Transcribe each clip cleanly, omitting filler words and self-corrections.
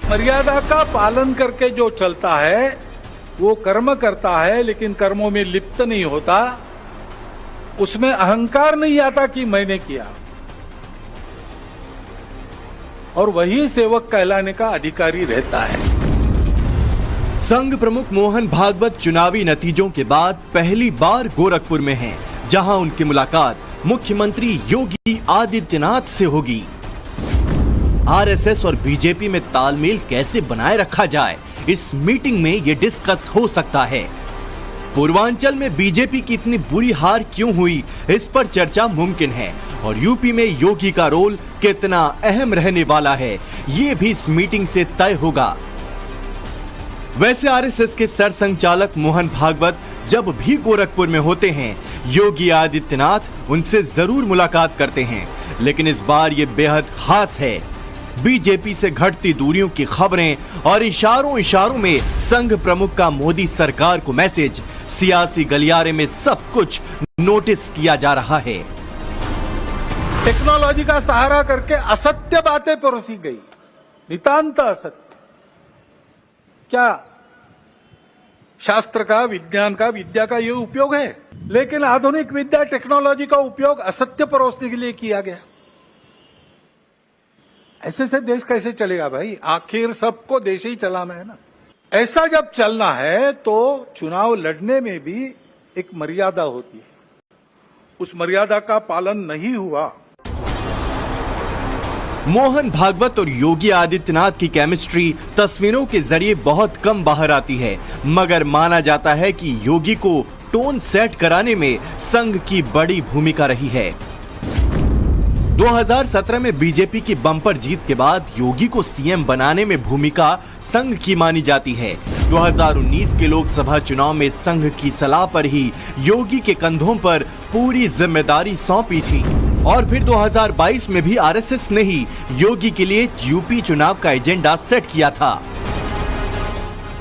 मर्यादा का पालन करके जो चलता है वो कर्म करता है, लेकिन कर्मों में लिप्त नहीं होता, उसमें अहंकार नहीं आता कि मैंने किया, और वही सेवक कहलाने का अधिकारी रहता है। संघ प्रमुख मोहन भागवत चुनावी नतीजों के बाद पहली बार गोरखपुर में हैं, जहां उनकी मुलाकात मुख्यमंत्री योगी आदित्यनाथ से होगी। आरएसएस और बीजेपी में तालमेल कैसे बनाए रखा जाए, इस मीटिंग में ये डिस्कस हो सकता है। पूर्वांचल में बीजेपी की इतनी बुरी हार क्यों हुई, इस पर चर्चा मुमकिन है, और यूपी में योगी का रोल कितना अहम रहने वाला है, ये भी इस मीटिंग से तय होगा। वैसे आरएसएस के सरसंघचालक मोहन भागवत जब भी गोरखपुर में होते हैं, योगी आदित्यनाथ उनसे जरूर मुलाकात करते हैं, लेकिन इस बार ये बेहद खास है। बीजेपी से घटती दूरियों की खबरें और इशारों में संघ प्रमुख का मोदी सरकार को मैसेज, सियासी गलियारे में सब कुछ नोटिस किया जा रहा है। टेक्नोलॉजी का सहारा करके असत्य बातें परोसी गई, नितांत असत्य। क्या शास्त्र का, विज्ञान का, विद्या का ये उपयोग है? लेकिन आधुनिक विद्या, टेक्नोलॉजी का उपयोग असत्य परोसने के लिए किया गया। ऐसे से देश कैसे चलेगा भाई? आखिर सबको देश ही चलाना है ना। ऐसा जब चलना है तो चुनाव लड़ने में भी एक मर्यादा होती है, उस मर्यादा का पालन नहीं हुआ। मोहन भागवत और योगी आदित्यनाथ की केमिस्ट्री तस्वीरों के जरिए बहुत कम बाहर आती है, मगर माना जाता है कि योगी को टोन सेट कराने में संघ की बड़ी भूमिका रही है। 2017 में बीजेपी की बम्पर जीत के बाद योगी को सीएम बनाने में भूमिका संघ की मानी जाती है। 2019 के लोकसभा चुनाव में संघ की सलाह पर ही योगी के कंधों पर पूरी जिम्मेदारी सौंपी थी, और फिर 2022 में भी आरएसएस ने ही योगी के लिए यूपी चुनाव का एजेंडा सेट किया था।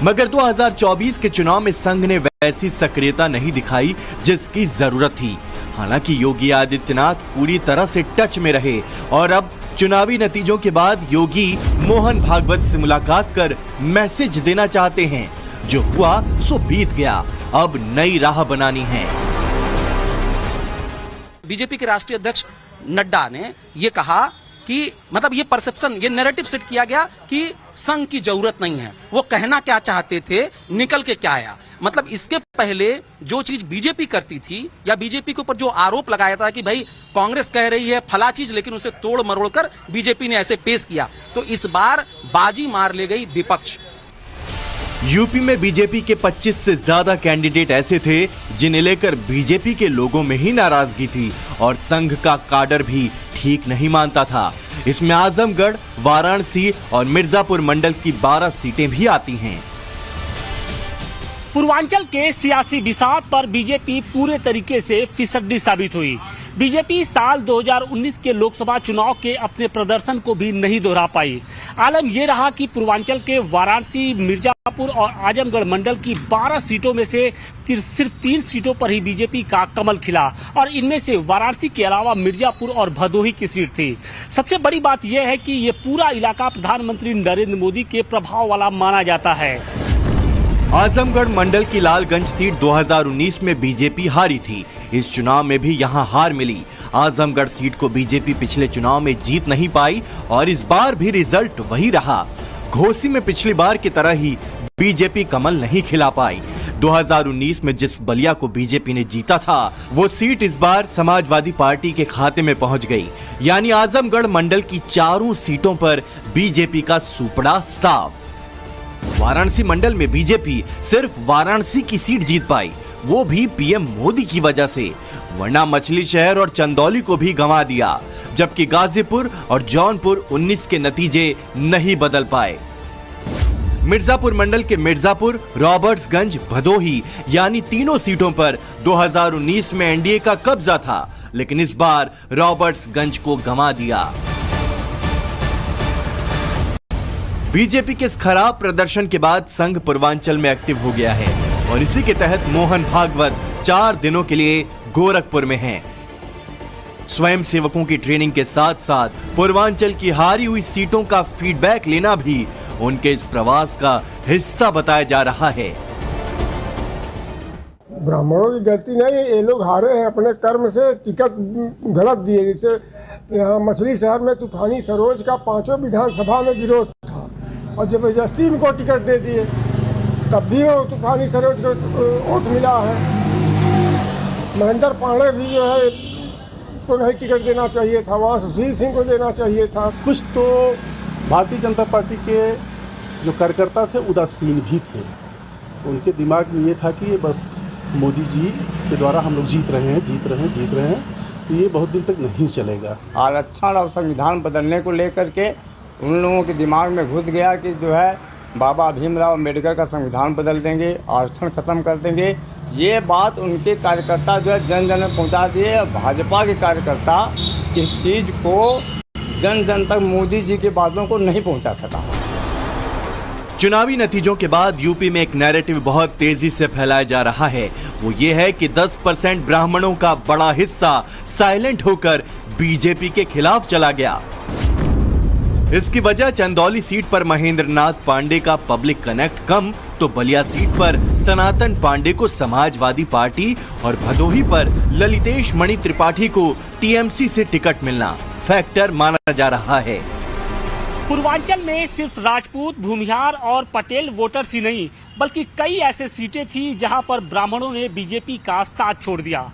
मगर 2024 के चुनाव में संघ ने वैसी सक्रियता नहीं दिखाई जिसकी जरूरत थी। हालांकि योगी आदित्यनाथ पूरी तरह से टच में रहे, और अब चुनावी नतीजों के बाद योगी मोहन भागवत से मुलाकात कर मैसेज देना चाहते हैं, जो हुआ सो बीत गया, अब नई राह बनानी है। बीजेपी के राष्ट्रीय अध्यक्ष नड्डा ने ये कहा कि मतलब ये परसेप्शन, ये नैरेटिव सेट किया गया कि संघ की जरूरत नहीं है। वो कहना क्या चाहते थे, निकल के क्या आया। मतलब इसके पहले जो चीज बीजेपी करती थी, या बीजेपी के ऊपर जो आरोप लगाया था कि भाई कांग्रेस कह रही है फला चीज, लेकिन उसे तोड़ मरोड़ कर बीजेपी ने ऐसे पेश किया, तो इस बार बाजी मार ले गई विपक्ष। यूपी में बीजेपी के 25 से ज्यादा कैंडिडेट ऐसे थे जिन्हें लेकर बीजेपी के लोगों में ही नाराजगी थी, और संघ का काडर भी ठीक नहीं मानता था। इसमें आजमगढ़, वाराणसी और मिर्जापुर मंडल की 12 सीटें भी आती हैं। पूर्वांचल के सियासी बिसात पर बीजेपी पूरे तरीके से फिसड्डी साबित हुई। बीजेपी साल 2019 के लोकसभा चुनाव के अपने प्रदर्शन को भी नहीं दोहरा पाई। आलम यह रहा कि पूर्वांचल के वाराणसी, मिर्जापुर और आजमगढ़ मंडल की 12 सीटों में से सिर्फ 3 सीटों पर ही बीजेपी का कमल खिला, और इनमें से वाराणसी के अलावा मिर्जापुर और भदोही की सीट थी। सबसे बड़ी बात यह है कि ये पूरा इलाका प्रधानमंत्री नरेंद्र मोदी के प्रभाव वाला माना जाता है। आजमगढ़ मंडल की लालगंज सीट 2019 में बीजेपी हारी थी। इस चुनाव में भी यहां हार मिली। आजमगढ़ सीट को बीजेपी पिछले चुनाव में जीत नहीं पाई, और इस बार भी रिजल्ट वही रहा। घोसी में पिछली बार की तरह ही बीजेपी कमल नहीं खिला पाई। 2019 में जिस बलिया को बीजेपी ने जीता था, वो सीट इस बार समाजवादी पार्टी के खाते में पहुंच गई। यानी आजमगढ़ मंडल की 4 सीटों पर बीजेपी का सुपड़ा साफ। वाराणसी मंडल में बीजेपी सिर्फ वाराणसी की सीट जीत पाई, वो भी पीएम मोदी की वजह से, वरना मछली शहर और चंदौली को भी गंवा दिया। जबकि गाजीपुर और जौनपुर 19 के नतीजे नहीं बदल पाए। मिर्जापुर मंडल के मिर्जापुर, रॉबर्ट्सगंज, भदोही यानी तीनों सीटों पर 2019 में एनडीए का कब्जा था, लेकिन इस बार रॉबर्ट्सगंज को गंवा दिया। बीजेपी के इस खराब प्रदर्शन के बाद संघ पूर्वांचल में एक्टिव हो गया है, और इसी के तहत मोहन भागवत 4 दिनों के लिए गोरखपुर में हैं। स्वयं सेवकों की ट्रेनिंग के साथ साथ पूर्वांचल की हारी हुई सीटों का फीडबैक लेना भी उनके इस प्रवास का हिस्सा बताया जा रहा है। ब्राह्मणों की गलती नहीं, ये लोग हारे हैं अपने कर्म से, टिकट गलत दिए। जैसे यहाँ मछली शहर में तूफानी सरोज का 5 विधानसभा में विरोध था और जबरदस्ती इनको टिकट दे दिए, तब भी वो तूफानी सरोज को वोट मिला है। महेंद्र पांडे भी जो है तो नहीं टिकट देना चाहिए था, वहाँ सुशील सिंह को देना चाहिए था। कुछ तो भारतीय जनता पार्टी के जो कार्यकर्ता थे उदासीन भी थे, उनके दिमाग में ये था कि ये बस मोदी जी के द्वारा हम लोग जीत रहे हैं, तो ये बहुत दिन तक नहीं चलेगा। आरक्षण और संविधान बदलने को लेकर के उन लोगों के दिमाग में घुस गया कि जो है बाबा भीमराव अम्बेडकर का संविधान बदल देंगे, आरक्षण खत्म कर देंगे। ये बात उनके कार्यकर्ता जो है जन जन में पहुंचा दिए। भाजपा के कार्यकर्ता इस चीज़ को जन जन तक मोदी जी के बातों को नहीं पहुंचा सका। चुनावी नतीजों के बाद यूपी में एक नैरेटिव बहुत तेजी से फैलाया जा रहा है। वो ये है कि 10% ब्राह्मणों का बड़ा हिस्सा साइलेंट होकर बीजेपी के खिलाफ चला गया। इसकी वजह चंदौली सीट पर महेंद्र नाथ पांडे का पब्लिक कनेक्ट कम, तो बलिया सीट पर सनातन पांडे को समाजवादी पार्टी और भदोही पर ललितेश मणि त्रिपाठी को टीएमसी से टिकट मिलना फैक्टर माना जा रहा है। पूर्वांचल में सिर्फ राजपूत, भूमिहार और पटेल वोटर्स ही नहीं, बल्कि कई ऐसे सीटें थी जहां पर ब्राह्मणों ने बीजेपी का साथ छोड़ दिया।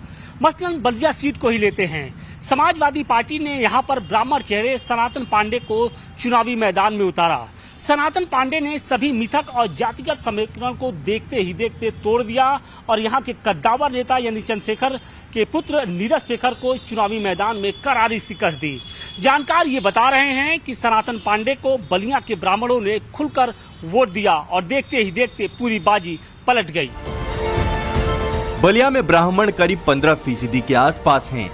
मसलन बलिया सीट को ही लेते हैं। समाजवादी पार्टी ने यहां पर ब्राह्मण चेहरे सनातन पांडे को चुनावी मैदान में उतारा। सनातन पांडे ने सभी मिथक और जातिगत समीकरण को देखते ही देखते तोड़ दिया और यहां के कद्दावर नेता यानी चंद्रशेखर के पुत्र नीरज शेखर को चुनावी मैदान में करारी शिकस्त दी। जानकार ये बता रहे हैं कि सनातन पांडे को बलिया के ब्राह्मणों ने खुलकर वोट दिया और देखते ही देखते पूरी बाजी पलट गई। बलिया में ब्राह्मण करीब 15% के आसपास हैं।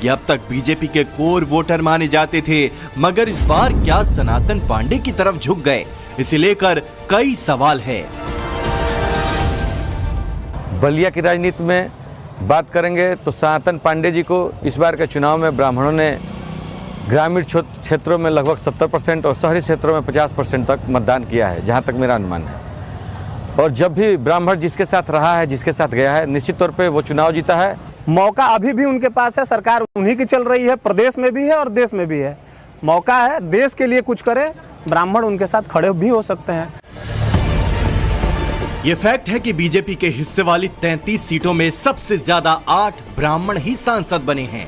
ये अब तक बीजेपी के कोर वोटर माने जाते थे, मगर इस बार क्या सनातन पांडे की तरफ झुक गए, इसे लेकर कई सवाल है। बलिया की राजनीति में बात करेंगे तो सनातन पांडे जी को इस बार के चुनाव में ब्राह्मणों ने ग्रामीण क्षेत्रों में लगभग 70% और शहरी क्षेत्रों में 50% तक मतदान किया है, जहां तक मेरा अनुमान है। और जब भी ब्राह्मण जिसके साथ रहा है, जिसके साथ गया है, निश्चित तौर पे वो चुनाव जीता है। मौका अभी भी उनके पास है, सरकार उन्हीं की चल रही है, प्रदेश में भी है और देश में भी है। मौका है, देश के लिए कुछ करे, ब्राह्मण उनके साथ खड़े भी हो सकते हैं। ये फैक्ट है कि बीजेपी के हिस्से वाली 33 सीटों में सबसे ज्यादा 8 ब्राह्मण ही सांसद बने हैं।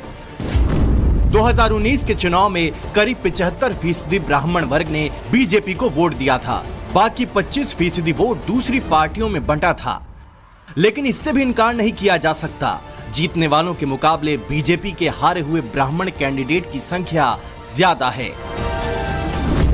2019 के चुनाव में करीब 75% ब्राह्मण वर्ग ने बीजेपी को वोट दिया था, बाकी 25% वोट दूसरी पार्टियों में बंटा था। लेकिन इससे भी इनकार नहीं किया जा सकता, जीतने वालों के मुकाबले बीजेपी के हारे हुए ब्राह्मण कैंडिडेट की संख्या ज्यादा है।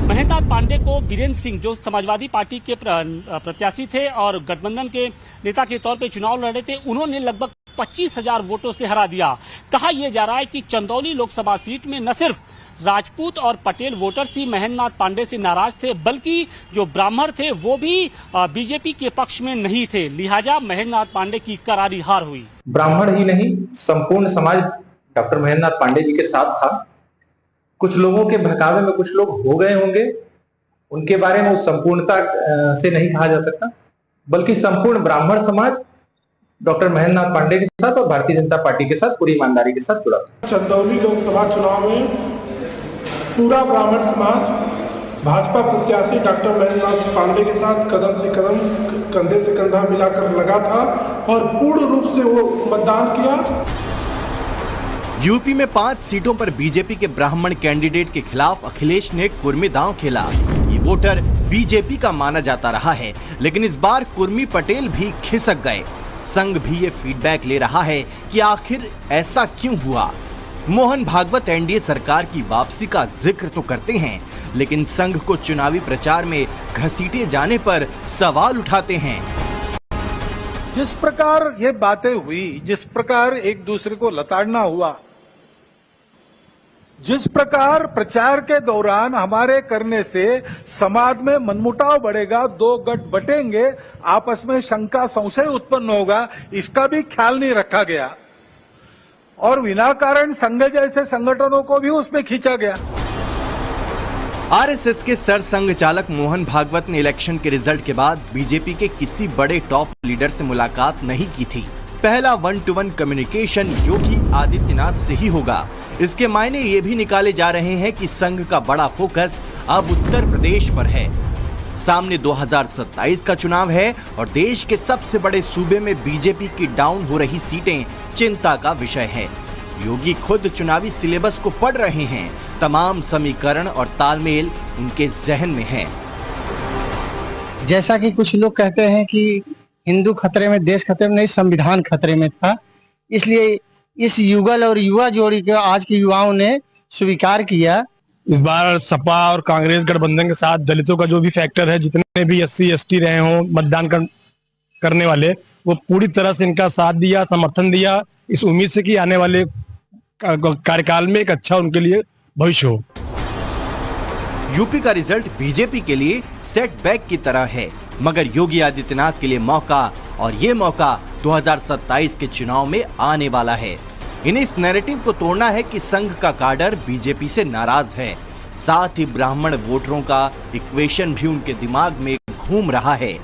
महेंद्र पांडे को वीरेंद्र सिंह, जो समाजवादी पार्टी के प्रत्याशी थे और गठबंधन के नेता के तौर पे चुनाव लड़े थे, उन्होंने लगभग 25,000 वोटों से हरा दिया। कहा यह जा रहा है कि चंदौली लोकसभा सीट में न सिर्फ राजपूत और पटेल वोटर्स ही महेंद्र पांडे से नाराज थे, बल्कि जो ब्राह्मण थे वो भी बीजेपी के पक्ष में नहीं थे। लिहाजा महेंद्र पांडे की करारी हार हुई। ब्राह्मण ही नहीं, संपूर्ण समाज डॉक्टर महेंद्र पांडे जी के साथ था। कुछ लोगों के बहकावे में कुछ लोग हो गए होंगे, उनके बारे में संपूर्णता से नहीं कहा जा सकता, बल्कि संपूर्ण ब्राह्मण समाज डॉक्टर महेंद्र पांडे के साथ और भारतीय जनता पार्टी के साथ पूरी ईमानदारी के साथ जुड़ा। चंदौली लोकसभा चुनाव में पूरा ब्राह्मण समाज भाजपा प्रत्याशी डॉक्टर महेंद्र पांडे के साथ कदम से कदम, कंधे से कंधा मिलाकर लगा था और पूर्ण रूप से वो मतदान किया। यूपी में 5 सीटों पर बीजेपी के ब्राह्मण कैंडिडेट के खिलाफ अखिलेश ने कुर्मी दांव खेला। ये वोटर बीजेपी का माना जाता रहा है, लेकिन इस बार कुर्मी पटेल भी खिसक गए। संघ भी ये फीडबैक ले रहा है कि आखिर ऐसा क्यों हुआ। मोहन भागवत एनडीए सरकार की वापसी का जिक्र तो करते हैं, लेकिन संघ को चुनावी प्रचार में घसीटे जाने पर सवाल उठाते हैं। जिस प्रकार ये बातें हुई, जिस प्रकार एक दूसरे को लताड़ना हुआ, जिस प्रकार प्रचार के दौरान हमारे करने से समाज में मनमुटाव बढ़ेगा, 2 गठ बटेंगे, आपस में शंका संशय उत्पन्न होगा, इसका भी ख्याल नहीं रखा गया और विनाकारण संघ जैसे संगठनों को भी उसमें खींचा गया। आरएसएस के सरसंघ चालक मोहन भागवत ने इलेक्शन के रिजल्ट के बाद बीजेपी के किसी बड़े टॉप लीडर से मुलाकात नहीं की थी। पहला 1-to-1 कम्युनिकेशन योगी आदित्यनाथ से ही होगा। इसके मायने ये भी निकाले जा रहे हैं कि संघ का बड़ा फोकस अब उत्तर प्रदेश पर है। सामने 2027 का चुनाव है और देश के सबसे बड़े सूबे में बीजेपी की डाउन हो रही सीटें चिंता का विषय है। योगी खुद चुनावी सिलेबस को पढ़ रहे हैं। तमाम समीकरण और तालमेल उनके जहन में है। जैसा कि कुछ लोग कहते हैं कि हिंदू खतरे में, देश खतरे में नहीं, संविधान खतरे में था, इसलिए इस युगल और युवा जोड़ी को आज के युवाओं ने स्वीकार किया। इस बार सपा और कांग्रेस गठबंधन के साथ दलितों का जो भी फैक्टर है, जितने भी SC ST रहे हों मतदान करने वाले, वो पूरी तरह से इनका साथ दिया, समर्थन दिया, इस उम्मीद से कि आने वाले कार्यकाल में एक अच्छा उनके लिए भविष्य हो। यूपी का रिजल्ट बीजेपी के लिए सेटबैक की तरह है, मगर योगी आदित्यनाथ के लिए मौका, और ये मौका 2027 के चुनाव में आने वाला है। इन्हें इस नैरेटिव को तोड़ना है कि संघ का काडर बीजेपी से नाराज है। साथ ही ब्राह्मण वोटरों का इक्वेशन भी उनके दिमाग में घूम रहा है।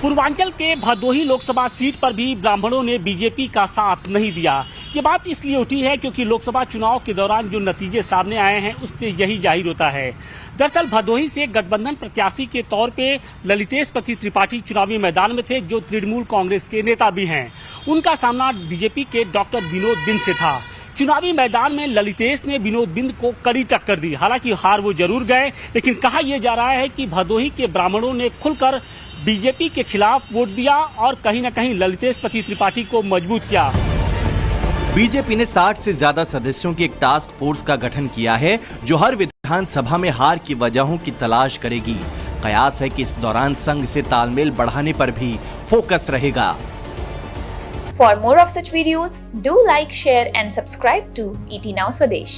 पूर्वांचल के भदोही लोकसभा सीट पर भी ब्राह्मणों ने बीजेपी का साथ नहीं दिया। ये बात इसलिए उठी है क्योंकि लोकसभा चुनाव के दौरान जो नतीजे सामने आए हैं उससे यही जाहिर होता है। दरअसल भदोही से गठबंधन प्रत्याशी के तौर पे ललितेशपति त्रिपाठी चुनावी मैदान में थे, जो तृणमूल कांग्रेस के नेता भी हैं। उनका सामना बीजेपी के डॉक्टर विनोद बिंद से था। चुनावी मैदान में ललितेश ने विनोद बिंद को कड़ी टक्कर दी। हालांकि हार वो जरूर गए, लेकिन कहा यह जा रहा है कि भदोही के ब्राह्मणों ने खुलकर बीजेपी के खिलाफ वोट दिया और कहीं न कहीं ललितेशपति त्रिपाठी को मजबूत किया। बीजेपी ने 60 से ज्यादा सदस्यों की एक टास्क फोर्स का गठन किया है, जो हर विधानसभा में हार की वजहों की तलाश करेगी। कयास है कि इस दौरान संघ से तालमेल बढ़ाने पर भी फोकस रहेगा। For more of such videos, do like, share and subscribe to ET Now Swadesh.